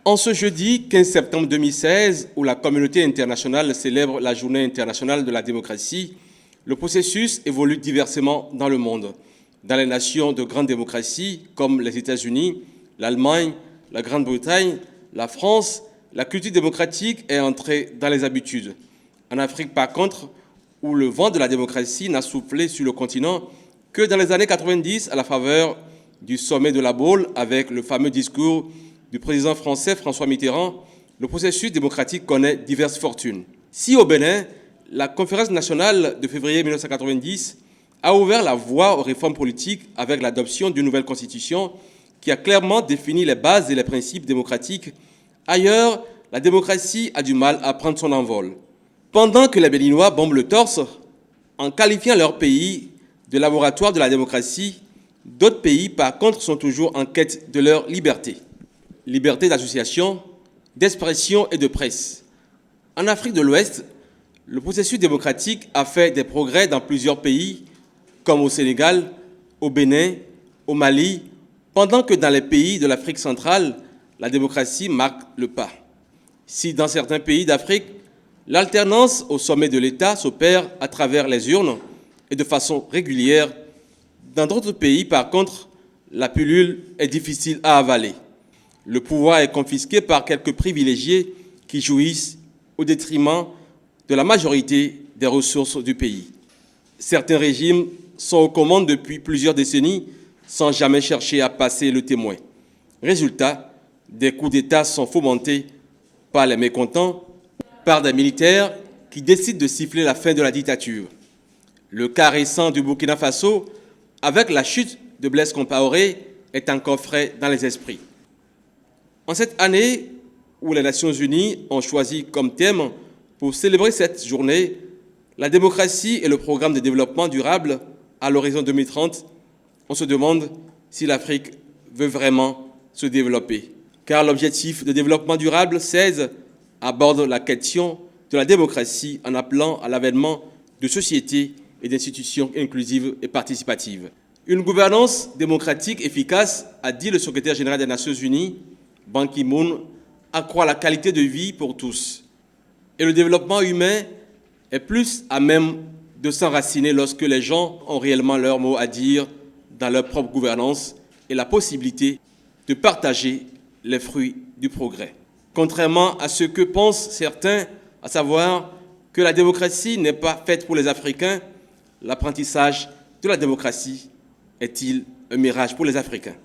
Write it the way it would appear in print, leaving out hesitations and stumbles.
En ce jeudi 15 septembre 2016, où la communauté internationale célèbre la Journée internationale de la démocratie, le processus évolue diversement dans le monde. Dans les nations de grande démocratie, comme les États-Unis, l'Allemagne, la Grande-Bretagne, la France, la culture démocratique est entrée dans les habitudes. En Afrique, par contre, où le vent de la démocratie n'a soufflé sur le continent que dans les années 90 à la faveur du sommet de La Baule avec le fameux discours du président français François Mitterrand, le processus démocratique connaît diverses fortunes. Si au Bénin, la conférence nationale de février 1990 a ouvert la voie aux réformes politiques avec l'adoption d'une nouvelle constitution qui a clairement défini les bases et les principes démocratiques, ailleurs, la démocratie a du mal à prendre son envol. Pendant que les Béninois bombent le torse en qualifiant leur pays de laboratoire de la démocratie, d'autres pays, par contre, sont toujours en quête de leur liberté. Liberté d'association, d'expression et de presse. En Afrique de l'Ouest, le processus démocratique a fait des progrès dans plusieurs pays, comme au Sénégal, au Bénin, au Mali, pendant que dans les pays de l'Afrique centrale, la démocratie marque le pas. Si dans certains pays d'Afrique, l'alternance au sommet de l'État s'opère à travers les urnes et de façon régulière, dans d'autres pays, par contre, la pilule est difficile à avaler. Le pouvoir est confisqué par quelques privilégiés qui jouissent au détriment de la majorité des ressources du pays. Certains régimes sont aux commandes depuis plusieurs décennies sans jamais chercher à passer le témoin. Résultat, des coups d'État sont fomentés par les mécontents, par des militaires qui décident de siffler la fin de la dictature. Le cas récent du Burkina Faso, avec la chute de Blaise Compaoré, est encore frais dans les esprits. En cette année où les Nations Unies ont choisi comme thème pour célébrer cette journée la démocratie et le programme de développement durable à l'horizon 2030, on se demande si l'Afrique veut vraiment se développer. Car l'objectif de développement durable, 16, aborde la question de la démocratie en appelant à l'avènement de sociétés et d'institutions inclusives et participatives. Une gouvernance démocratique efficace, a dit le secrétaire général des Nations Unies, Ban Ki-moon, accroît la qualité de vie pour tous. Et le développement humain est plus à même de s'enraciner lorsque les gens ont réellement leur mot à dire dans leur propre gouvernance et la possibilité de partager les fruits du progrès. Contrairement à ce que pensent certains, à savoir que la démocratie n'est pas faite pour les Africains, l'apprentissage de la démocratie est-il un mirage pour les Africains ?